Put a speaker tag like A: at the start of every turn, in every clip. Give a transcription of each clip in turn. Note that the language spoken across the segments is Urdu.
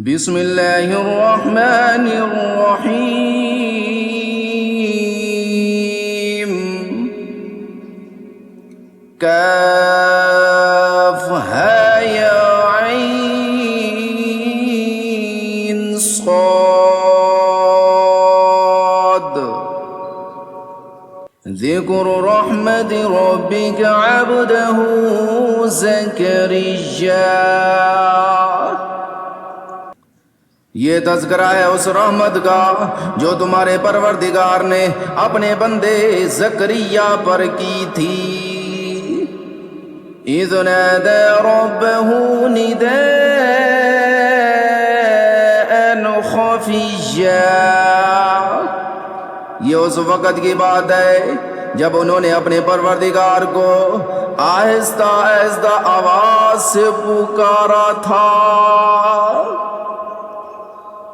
A: بسم اللہ الرحمن الرحیم کاف ہا یا عین صاد ذکر رحمت ربک عبدہ زکریا۔ یہ تذکرہ ہے اس رحمت کا جو تمہارے پروردگار نے اپنے بندے زکریا پر کی تھی۔ اذ نادى ربه نداء خفيا، یہ اس وقت کی بات ہے جب انہوں نے اپنے پروردگار کو آہستہ آہستہ آواز سے پکارا تھا۔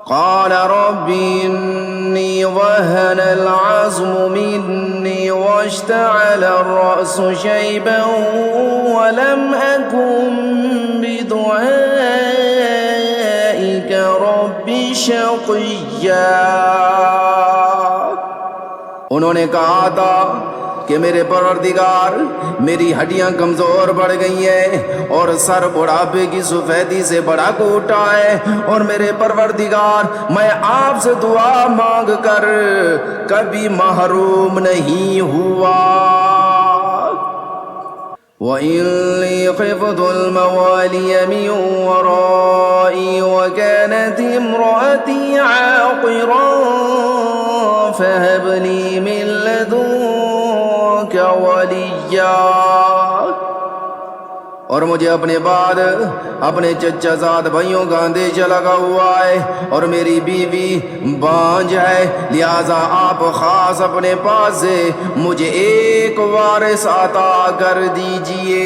A: قال رب إني وهن العظم مني واشتعل الرأس شيبا ولم أكن بدعائك رب شقيا۔ انہوں نے کہا تھا کہ میرے پروردگار میری ہڈیاں کمزور پڑ گئی ہیں اور سر بڑھاپے کی سفیدی سے بڑا کوٹا ہے، اور میرے پروردگار میں آپ سے دعا مانگ کر کبھی محروم نہیں ہوا۔ وَإِنِّي خِفْتُ الْمَوَالِيَ مِنْ وَرَائِي وَكَانَتِ امْرَأَتِي عَاقِرًا فَهَبْ لِي مِنْ لَدُنْكَ وَلِيًّا۔ اور مجھے اپنے بعد اپنے چچا زاد بھائیوں کا اندیشہ لگا ہوا ہے، اور میری بیوی بانجھ ہے، لہذا آپ خاص اپنے پاس سے مجھے ایک وارث عطا کر دیجئے۔